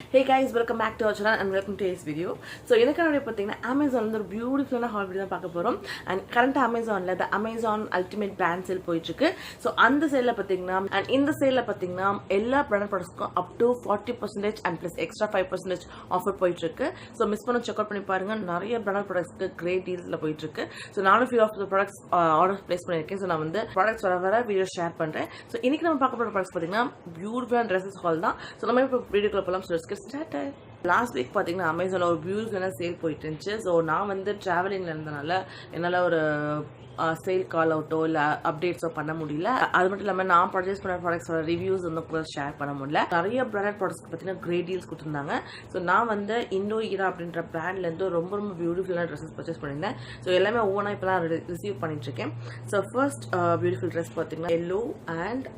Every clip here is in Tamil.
Hey guys, welcome back to our channel and welcome to today's video. So எனக்கு வந்து பாத்தீங்கன்னா Amazon ஒரு பியூட்டிஃபுல்லான ஹால் வீடியோ தான் பார்க்க போறோம். And current Amazonல the Amazon Ultimate Brand Sale போயிட்டு இருக்கு. So அந்த சேல்ல பாத்தீங்கன்னா and இந்த சேல்ல பாத்தீங்கன்னா எல்லா brand productsக்கும் up to 40% and plus extra 5% offer போயிட்டு இருக்கு. So மிஸ் பண்ண செக் அவுட் பண்ணி பாருங்க. நிறைய brand productsக்கு great dealsல போயிட்டு இருக்கு. So நானும் few of the products order place பண்ணிருக்கேன். So நான் வந்து products வர வீடியோ ஷேர் பண்றேன். So இன்னைக்கு நம்ம பார்க்க போற products பாத்தீங்கன்னா பியூட்டிஃபுல்லான dresses haul தான். So நம்ம இப்போ வீடியோக்குள்ள போலாம். Started. லாஸ்ட் வீக் பார்த்தீங்கன்னா அமேசான் ஒரு பியூட்டிஃபுல்லான சேல் போயிட்டு இருந்துச்சு. ஸோ நான் வந்து ட்ராவலிங்கில் இருந்தனால என்னால் ஒரு சேல் கால் அவுட்டோ இல்லை அப்டேட்ஸோ பண்ண முடியல. அது மட்டும் இல்லாமல் நான் பர்ச்சேஸ் பண்ண ப்ராடக்ட்ஸோட ரிவ்யூஸ் வந்து கூட ஷேர் பண்ண முடியல. நிறைய பிராண்டட் ப்ராடக்ட்ஸ்க்கு பார்த்தீங்கன்னா கிரேட் டீல்ஸ் கொடுத்துருந்தாங்க. ஸோ நான் வந்து இண்டோ ஈரா அப்படின்ற பிராண்ட்லேருந்து ரொம்ப ரொம்ப பியூட்டிஃபுல்லான ட்ரெஸ்ஸஸ் பர்ச்சேஸ் பண்ணியிருந்தேன். ஸோ எல்லாமே ஒவ்வொன்றா இப்போ தான் ரிசீவ் பண்ணிட்டு இருக்கேன். ஸோ ஃபர்ஸ்ட் பியூட்டிஃபுல் ட்ரெஸ் பார்த்தீங்கன்னா yellow and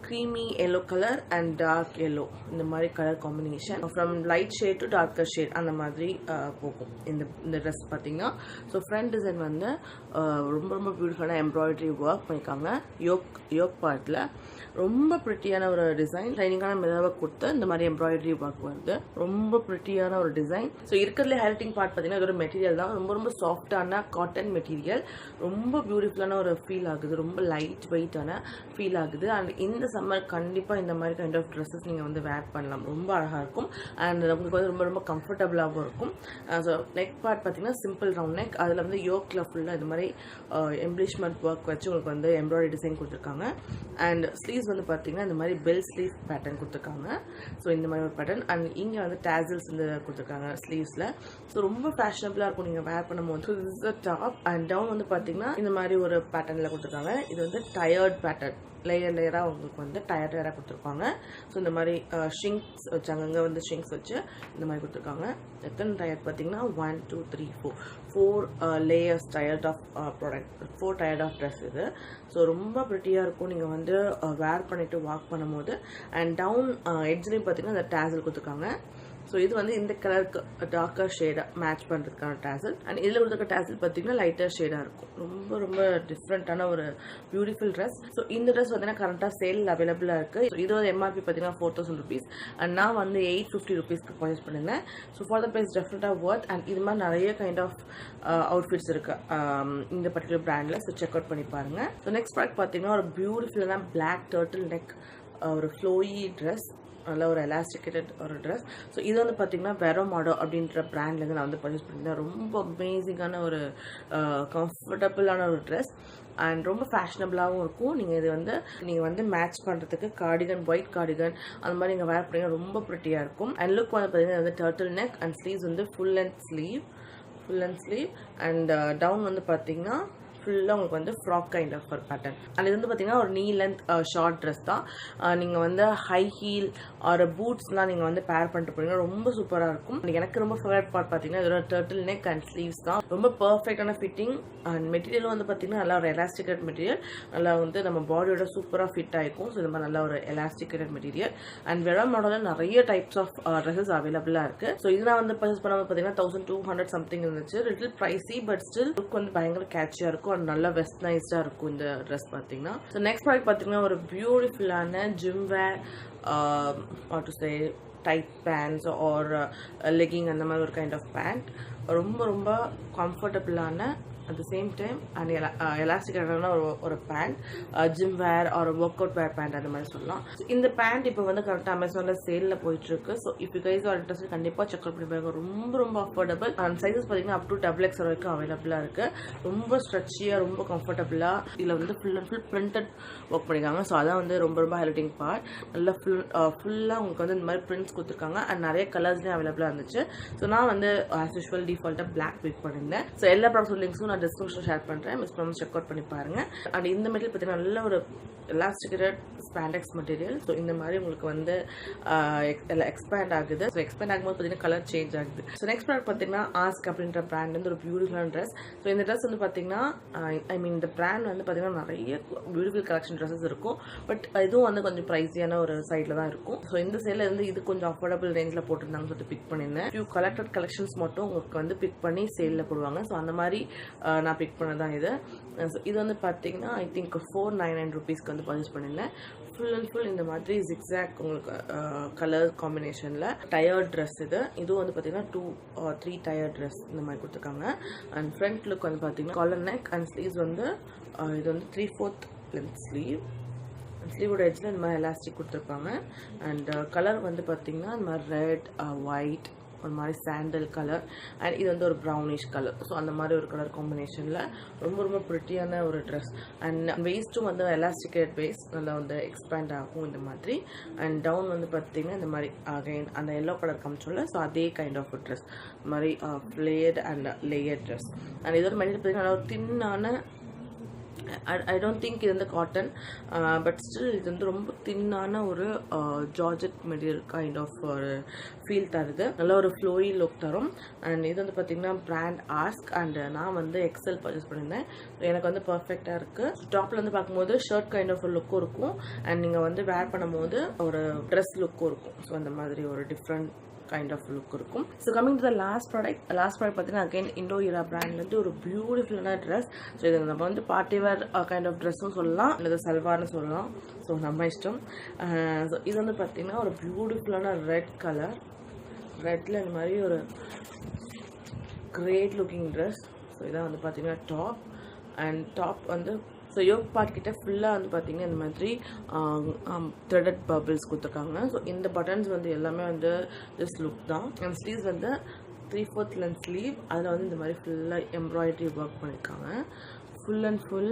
creamy yellow colour and dark yellow, இந்த மாதிரி colour combination from light shade to darker shade அந்த மாதிரி போகும் இந்த ட்ரெஸ் பார்த்தீங்கன்னா. ஸோ ஃப்ரண்ட் டிசைன் வந்து ரொம்ப ரொம்ப பியூட்டிஃபுல்லான எம்ப்ராய்டரி ஒர்க் பண்ணியிருக்காங்க. யோக் பார்ட்டில் ரொம்ப ப்ரிட்டியான ஒரு டிசைன், லைனிங்கான மிதவை கொடுத்து இந்த மாதிரி எம்ப்ராய்டரி ஒர்க் வருது. ரொம்ப ப்ரிட்டியான ஒரு டிசைன். ஸோ இருக்கிறதுலே ஹைலைட்டிங் பார்ட் பார்த்தீங்கன்னா இதோட மெட்டீரியல் தான். ரொம்ப ரொம்ப சாஃப்டான காட்டன் மெட்டீரியல், ரொம்ப பியூட்டிஃபுல்லான ஒரு ஃபீல் ஆகுது, ரொம்ப லைட் வெயிட்டான ஃபீல் ஆகுது. அண்ட் இந்த சம்மர் கண்டிப்பாக இந்த மாதிரி கைண்ட் ஆஃப் ட்ரெஸ்ஸஸ் நீங்கள் வந்து வேர் பண்ணலாம். ரொம்ப அழகாக இருக்கும் அண்ட் உங்களுக்கு வந்து ரொம்ப ரொம்ப கம்ஃபர்டபுளாகவும் இருக்கும். ஸோ நெக் பார்ட் பார்த்தீங்கன்னா சிம்பிள் ரவுண்ட் நெக், அதில் வந்து யோக்கில் ஃபுல்லாக இது மாதிரி எம்ப்ளிஷ்மெண்ட் ஒர்க் வச்சு உங்களுக்கு வந்து எம்ப்ராய்டரி டிசைன் கொடுத்துருக்காங்க. அண்ட் ஸ்லீவ்ஸ் வந்து பார்த்தீங்கன்னா இந்த மாதிரி பெல் ஸ்லீவ் பேட்டர்ன் கொடுத்துருக்காங்க. ஸோ இந்த மாதிரி ஒரு பேட்டர்ன் அண்ட் இங்கே வந்து டேசல்ஸ் வந்து கொடுத்துருக்காங்க ஸ்லீவ்ஸில். ஸோ ரொம்ப ஃபேஷனபிளாக இருக்கும் நீங்கள் வேர் பண்ணும்போது. So this is the top and down வந்து பார்த்தீங்கன்னா இந்த மாதிரி ஒரு பேட்டர்னில் கொடுத்துருக்காங்க. இது வந்து டயர்ட் பேட்டர்ன், லேயராக உங்களுக்கு வந்து டயர்டாக கொடுத்துருப்பாங்க. ஸோ இந்த மாதிரி ஷிங்க்ஸ் வச்சு அங்கங்கே வந்து ஷிங்க்ஸ் வச்சு இந்த மாதிரி கொடுத்துருக்காங்க. எத்தனை டயர்ட் பார்த்தீங்கன்னா 1 2 3 4 layers tiered of product, 4 tiered of dress இது. ஸோ ரொம்ப ப்ரிட்டியாக இருக்கும் நீங்கள் வந்து வேர் பண்ணிவிட்டு வாக் பண்ணும்போது. அண்ட் டவுன் எட்ஜ்லேயும் பார்த்தீங்கன்னா இந்த டேசல் கொடுத்துருக்காங்க. ஸோ இது வந்து இந்த கலருக்கு டார்க்கர் ஷேடாக மேட்ச் பண்ணுறதுக்கான டேசல். அண்ட் இதில் கொடுத்துருக்க டேசல் பார்த்தீங்கன்னா லைட்டர் ஷேடாக இருக்கும். ரொம்ப ரொம்ப டிஃப்ரெண்ட்டான ஒரு பியூட்டிஃபுல் ட்ரெஸ். ஸோ இந்த ட்ரெஸ் பார்த்தீங்கன்னா கரண்ட்டாக சேல் அவைலபிளாக இருக்குது. ஸோ இதோட எம்ஆர்பி பார்த்தீங்கன்னா 4000 rupees அண்ட் நான் வந்து 850 rupeesக்கு பர்ச்சேஸ் பண்ணியிருந்தேன். ஸோ ஃபார் த ப்ரைஸ் டெஃபினட்டாக ஒர்த். அண்ட் இது மாதிரி நிறைய கைண்ட் ஆஃப் அவுட்ஃபிட்ஸ் இருக்குது இந்த பர்டிகுலர் பிராண்டில். ஸோ செக் அவுட் பண்ணி பாருங்கள். ஸோ நெக்ஸ்ட் ப்ராடக்ட் பார்த்தீங்கன்னா ஒரு பியூட்டிஃபுல்லான பிளாக் டர்ட்டில் நெக் ஒரு ஃப்ளோயி ட்ரெஸ், நல்ல ஒரு எலாஸ்டிகேட்டட் ஒரு ட்ரெஸ். ஸோ இது வந்து பார்த்தீங்கன்னா வெரோமாடோ அப்படின்ற பிராண்ட்லேருந்து நான் வந்து பர்ச்சேஸ் பண்ணியிருந்தேன். ரொம்ப அமேசிங்கான ஒரு கம்ஃபர்டபுளான ஒரு ட்ரெஸ் அண்ட் ரொம்ப ஃபேஷனபிளாகவும் இருக்கும். நீங்கள் வந்து மேட்ச் பண்ணுறதுக்கு கார்டிகன், ஒயிட் கார்டிகன் அந்த மாதிரி நீங்கள் வேர் பண்ணிங்கன்னா ரொம்ப ப்ரிட்டியாக இருக்கும். அண்ட் லுக் வந்து பார்த்தீங்கன்னா வந்து டர்ட்டில் நெக் அண்ட் ஸ்லீவ்ஸ் வந்து full length sleeve and down வந்து பார்த்தீங்கன்னா ஃபுல்லாக உங்களுக்கு வந்து ஃப்ராக் கைண்ட் ஆஃப் ஒரு பேட்டர்ன். அண்ட் இது வந்து பார்த்தீங்கன்னா ஒரு நீ லென்த் ஷார்ட் ட்ரெஸ் தான். நீங்கள் வந்து ஹை ஹீல் ஒரு பூட்ஸ்லாம் நீங்கள் வந்து பேர் பண்ணிட்டு போனீங்கன்னா ரொம்ப சூப்பராக இருக்கும். எனக்கு ரொம்ப ஃபேவரட் பார்ட் பார்த்தீங்கன்னா இதோட டர்ட்டில் நெக் அண்ட் ஸ்லீவ்ஸ் தான். ரொம்ப பர்ஃபெக்டான ஃபிட்டிங் அண்ட் மெட்டீரியலும் வந்து பார்த்தீங்கன்னா நல்லா ஒரு எலாஸ்டிகேட் மெட்டீரியல், நல்லா வந்து நம்ம பாடியோட சூப்பராக ஃபிட் ஆகிருக்கும். ஸோ இந்த மாதிரி நல்லா ஒரு எலாஸ்டிகேட்டட் மெட்டீரியல். அண்ட் வெரோ மாடலில் நிறைய டைப்ஸ் ஆஃப் ட்ரெஸ்ஸஸ் அவைலபிளாக இருக்குது. ஸோ இதெல்லாம் வந்து பர்ச்சேஸ் பண்ணும்போது பார்த்தீங்கன்னா 1200 சம்திங் இருந்துச்சு. Little pricey but still look வந்து பயங்கர கேட்சியாக இருக்கும். நல்ல வெஸ்டர்னைஸ்டா இருக்கும் இந்த ட்ரெஸ் பார்த்தீங்கன்னா. ஸோ நெக்ஸ்ட் ப்ராடக்ட் பார்த்தீங்கன்னா ஒரு பியூட்டிஃபுல்லான gym wear what to say tight pants or legging அந்த மாதிரி ஒரு கைண்ட் ஆஃப் பேண்ட். ரொம்ப ரொம்ப கம்ஃபர்டபுளான at the same time and எலாஸ்டிக்கான ஒரு பேண்ட், ஜிம் வேர் ஒரு ஒர்க் அவுட் வேர் பேண்ட் அந்த மாதிரி சொல்லலாம். இந்த பேண்ட் இப்போ வந்து கரெக்டாக அமேசானில் சேலில் போயிட்டுருக்கு. ஸோ இப்போ கைஸ் ஆர் இன்ட்ரெஸ்ட் கண்டிப்பாக செக் அவுட் பண்ணி பாருங்க. ரொம்ப ரொம்ப அஃபோர்டபுள் அண்ட் சைஸஸ் பார்த்தீங்கன்னா அப் டு XXL வரைக்கும் அவைலபிளாக இருக்குது. ரொம்ப ஸ்ட்ரெச்சியாக, ரொம்ப கம்ஃபர்டபுளாக. இதில் வந்து full and full printed work பண்ணியிருக்காங்க. ஸோ அதான் வந்து ரொம்ப ரொம்ப ஹைலைட்டிங் பார்ட். நல்லா ஃபுல்லாக உங்களுக்கு வந்து இந்த மாதிரி பிரிண்ட்ஸ் கொடுத்துருக்காங்க அண்ட் நிறைய கலர்ஸ்லேயும் அவைலபிளாக இருந்துச்சு. ஸோ நான் வந்து ஆஸ் யூஷுவல் டிஃபால்ட்டாக பிளாக் பிக் பண்ணியிருந்தேன். ஸோ எல்லா ப்ராடக்ட் லிங்க்ஸும் நான் டிஸ்கிரிப்ஷன் ஷேர் பண்ணுறேன். மிஸ் பண்ணாமல் செக் அவுட் பண்ணி பாருங்க. அண்ட் இந்த மெட்டீரியல் பார்த்தீங்கன்னா நல்ல ஒரு எலாஸ்டிகேட்டட் ஸ்பாண்டெக்ஸ் மெட்டீரியல். ஸோ இந்த மாதிரி உங்களுக்கு வந்து எக்ஸ்பேண்ட் ஆகுது. ஸோ எக்ஸ்பேண்ட் ஆகும்போது பார்த்தீங்கன்னா கலர் சேஞ்ச் ஆகுது. ஸோ நெக்ஸ்ட் ப்ராடக்ட் பார்த்தீங்கன்னா ஆஸ்க் அப்படின்ற பிராண்ட் வந்து ஒரு பியூட்டிஃபுல்லான ட்ரெஸ். ஸோ இந்த ட்ரெஸ் வந்து பார்த்தீங்கன்னா இந்த பிராண்ட் வந்து பார்த்தீங்கன்னா நிறைய பியூட்டிஃபுல் கலெக்ஷன் ட்ரெஸ்ஸஸ் இருக்கும். பட் இதுவும் வந்து கொஞ்சம் ப்ரைஸியான ஒரு சைடில் தான் இருக்கும். ஸோ இந்த சைடில் இருந்து இது கொஞ்சம் அஃபோர்டபுள் ரேஞ்சில் போட்டிருந்தாங்கன்னு சொல்லிட்டு பிக் பண்ணியிருந்தேன். ஃபியூ கலெக்டட் கலெக்ஷன்ஸ் மட்டும் உங்களுக்கு வந்து பிக் பண்ணி சேலில் போடுவாங்க. ஸோ அந்த மாதிரி நான் பிக் பண்ணதான் இது. இது வந்து பார்த்தீங்கன்னா ஐ திங்க் 499 rupeesக்கு வந்து பர்ச்சேஸ் பண்ணியிருந்தேன். ஃபுல் அண்ட் ஃபுல் இந்த மாதிரி ஜிக்ஸாக் உங்களுக்கு கலர் காம்பினேஷனில் டயர்ட் ட்ரெஸ் இதுவும் வந்து பார்த்தீங்கன்னா 2 or 3 டயர்ட் ட்ரெஸ் இந்த மாதிரி கொடுத்துருக்காங்க. அண்ட் ஃப்ரண்ட் லுக் வந்து பார்த்தீங்கன்னா காலர் நெக் அண்ட் ஸ்லீவ்ஸ் வந்து இது வந்து 3/4 லென்த் ஸ்லீவ். ஸ்லீவோட எட்ஜில் இந்த மாதிரி எலாஸ்டிக் கொடுத்துருப்பாங்க. அண்ட் கலர் வந்து பார்த்தீங்கன்னா இந்த மாதிரி ரெட், ஒயிட், ஒரு மாதிரி சாண்டல் கலர் அண்ட் இது வந்து ஒரு ப்ரௌனிஷ் கலர். ஸோ அந்த மாதிரி ஒரு கலர் காம்பினேஷனில் ரொம்ப ரொம்ப ப்ரிட்டியான ஒரு ட்ரெஸ். அண்ட் வேஸ்ட்டும் வந்து எலாஸ்டிகேட் வேஸ்ட் நல்லா வந்து எக்ஸ்பேண்ட் ஆகும் இந்த மாதிரி. அண்ட் டவுன் வந்து பார்த்தீங்கன்னா இந்த மாதிரி அகைன் அந்த எல்லோ கலர் காமிச்சோம்ல, ஸோ அதே கைண்ட் ஆஃப் ஒரு ட்ரெஸ், இந்த மாதிரி ஃப்ளேயர்ட் அண்ட் லேயர் ட்ரெஸ். அண்ட் இதோட மெட்டீரியல் பார்த்தீங்கன்னா நல்லா ஒரு தின்னான, I don't think இது வந்து காட்டன், பட் ஸ்டில் இது வந்து ரொம்ப தின்னான ஒரு ஜார்ஜெட் மெட்டீரியல் கைண்ட் ஆஃப் ஒரு ஃபீல் தருது. நல்ல ஒரு ஃப்ளோயி லுக் தரும். அண்ட் இது வந்து பார்த்தீங்கன்னா பிராண்ட் ஆஸ்க் அண்ட் நான் வந்து எக்ஸல் பர்ச்சேஸ் பண்ணியிருந்தேன். எனக்கு வந்து பர்ஃபெக்டாக இருக்குது. டாப்பில் வந்து பார்க்கும்போது ஷர்ட் கைண்ட் ஆஃப் ஒரு லுக்கும் இருக்கும் அண்ட் நீங்கள் வந்து வேர் பண்ணும்போது ஒரு ட்ரெஸ் லுக்கும் இருக்கும். ஸோ அந்த மாதிரி ஒரு டிஃப்ரெண்ட் கைண்ட் ஆஃப் லுக் இருக்கும். So coming to the last product பார்த்தீங்கன்னா அகைன் இண்டோ ஈரா பிராண்ட்லேருந்து ஒரு பியூட்டிஃபுல்லான ட்ரெஸ். ஸோ இது நம்ம வந்து பார்ட்டி வேர் கைண்ட் ஆஃப் ட்ரெஸ்ஸும் சொல்லலாம், இல்லை சல்வார்னு சொல்லலாம். ஸோ நம்ம இஷ்டம். ஸோ இது வந்து பார்த்தீங்கன்னா ஒரு பியூட்டிஃபுல்லான ரெட் கலர், ரெட்டில் இந்த மாதிரி ஒரு கிரேட் லுக்கிங் ட்ரெஸ். ஸோ இதான் வந்து பார்த்தீங்கன்னா டாப். அண்ட் டாப் வந்து ஸோ யோக் பார்ட் கிட்ட ஃபுல்லாக வந்து பார்த்தீங்கன்னா இந்த மாதிரி த்ரெடட் பபிள்ஸ் கொடுத்துருக்காங்க. ஸோ இந்த பட்டன்ஸ் வந்து எல்லாமே வந்து ஜஸ்ட் லுக் தான். அண்ட் ஸ்லீவ்ஸ் வந்து 3/4 லென்த் ஸ்லீவ், அதில் வந்து இந்த மாதிரி ஃபுல்லாக எம்ப்ராய்டரி ஒர்க் பண்ணியிருக்காங்க. Full and full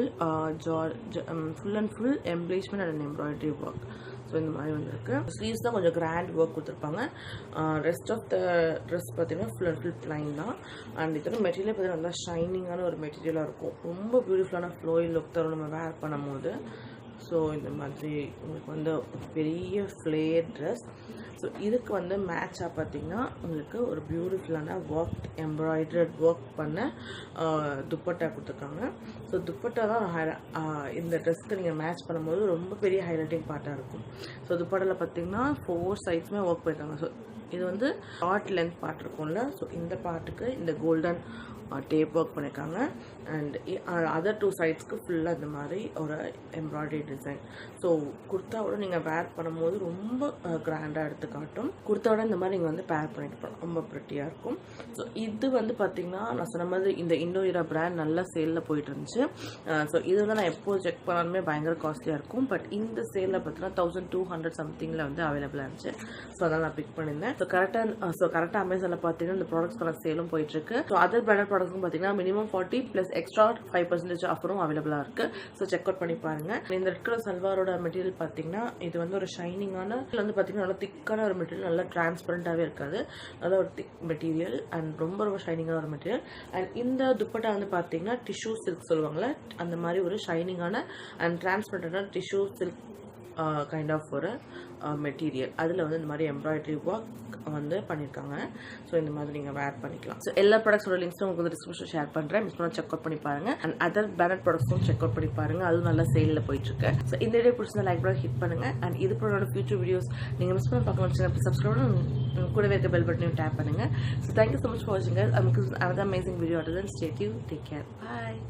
emplacement and embroidery work. So இந்த மாதிரி வந்துருக்கு. ஸ்லீவ்ஸ் தான் கொஞ்சம் கிராண்ட் ஒர்க் கொடுத்துருப்பாங்க. ரெஸ்ட் ஆஃப் த ட்ரெஸ் பார்த்தீங்கன்னா ஃபுல் அண்ட் ஃபுல் பிளைன் தான். அண்ட் இதோட மெட்டீரியல் பார்த்தீங்கன்னா நல்லா ஷைனிங்கான ஒரு மெட்டீரியலாக இருக்கும். ரொம்ப பியூட்டிஃபுல்லான ஃப்ளோயி லுக் தரும் நம்ம வேர் பண்ணும்போது. ஸோ இந்த மாதிரி உங்களுக்கு வந்து பெரிய ஃப்ளேர் ட்ரெஸ். ஸோ இதுக்கு வந்து மேட்சாக பார்த்தீங்கன்னா உங்களுக்கு ஒரு பியூட்டிஃபுல்லான ஒர்க் எம்ப்ராய்டர்ட் ஒர்க் பண்ண துப்பட்டா கொடுத்துருக்காங்க. ஸோ துப்பட்டா தான் இந்த ட்ரெஸ்க்கு நீங்கள் மேட்ச் பண்ணும்போது ரொம்ப பெரிய ஹைலைட்டிங் பார்ட்டாக இருக்கும். ஸோ துப்பட்டாவில் பார்த்தீங்கன்னா 4 சைட்ஸுமே ஒர்க் பண்ணியிருக்காங்க. ஸோ இது வந்து ஷார்ட் லென்த் பார்ட் இருக்கும்ல, ஸோ இந்த பார்ட்டுக்கு இந்த கோல்டன் டேப் ஒர்க் பண்ணியிருக்காங்க. அண்ட் அதர் 2 சைட்ஸ்க்கு ஃபுல்லாக இந்த மாதிரி ஒரு எம்ப்ராய்டரி டிசைன். ஸோ குர்த்தாவோட நீங்கள் வேர் பண்ணும்போது ரொம்ப கிராண்டாக எடுத்து காட்டும். குர்த்தாவோட இந்த மாதிரி நீங்கள் வந்து பேர் பண்ணிட்டு போகலாம், ரொம்ப ப்ரிட்டியாக இருக்கும். ஸோ இது வந்து பார்த்தீங்கன்னா நான் சொன்ன மாதிரி இந்த இண்டோ ஈரா பிராண்ட் நல்லா சேலில் போயிட்டு இருந்துச்சு. ஸோ இது வந்து நான் எப்போது செக் பண்ணாலுமே பயங்கர காஸ்ட்லியாக இருக்கும். பட் இந்த சேலில் பார்த்தீங்கன்னா 1200 சம்திங்கில் வந்து அவைலபிளாக இருந்துச்சு. ஸோ அதனால் நான் பிக் பண்ணியிருந்தேன். ஸோ கரெக்டாக அமேசானில் பார்த்தீங்கன்னா இந்த ப்ராடக்ட்ஸ்க்கான சேலும் போயிட்டுருக்கு. ஸோ அதர் பிராண்டட் ப்ராடக்ட்ஸ்க்கும் பார்த்தீங்கன்னா மினிமம் 40 + எக்ஸ்ட்ரா 5% ஆஃபரும் அவைலபிளாக இருக்குது. ஸோ செக் அவுட் பண்ணி பாருங்கள். இந்த ரெட் கலர் சல்வாரோட மெட்டீரியல் பார்த்தீங்கன்னா இது வந்து ஒரு ஷைனிங்கான, இதில் வந்து பார்த்தீங்கன்னா நல்லா திக்கான ஒரு மெட்டீரியல், நல்லா டிரான்ஸ்பரண்டாகவே இருக்காது, நல்ல ஒரு திக் மெட்டீரியல் அண்ட் ரொம்ப ரொம்ப ஷைனிங்கான ஒரு மெட்டீரியல். அண்ட் இந்த துப்பட்டா வந்து பார்த்தீங்கன்னா டிஷ்யூ சில்க் சொல்லுவாங்கள்ல, அந்த மாதிரி ஒரு ஷைனிங்கான அண்ட் டிரான்ஸ்பரண்டான டிஷ்யூ சில்க் கைண்ட் ஆஃப் ஒரு மெட்டீரியல். அதில் வந்து இந்த மாதிரி எம்ப்ராய்டரி ஒர்க் வந்து பண்ணியிருக்காங்க. ஸோ இந்த மாதிரி நீங்கள் வேர் பண்ணிக்கலாம். ஸோ எல்லா ப்ராடக்ட்ஸோட லிங்க்ஸும் உங்களுக்கு வந்து டிஸ்கிரிப்ஷன் ஷேர் பண்ணுறேன். மிஸ் பண்ண செக் அவுட் பண்ணி பாருங்கள். அண்ட் அதர் பிராண்டட் ப்ராடக்ட்ஸும் செக் அவுட் பண்ணி பாருங்கள், அதுவும் நல்ல சேலில் போயிட்டுருக்கு. ஸோ இந்த வீடியோ பிடிச்சிருந்தா லைக் பட்டன் ஹிட் பண்ணுங்கள். அண்ட் இது போல ஃபியூச்சர் வீடியோஸ் நீங்கள் மிஸ் பண்ண பார்க்கணும் சப்ஸ்கிரைப் கூடவே இருக்க பெல் பட்டனையும் டேப் பண்ணுங்கள். So thank you so much for வாட்சிங். Another amazing video. Stay tuned. Take care. Bye.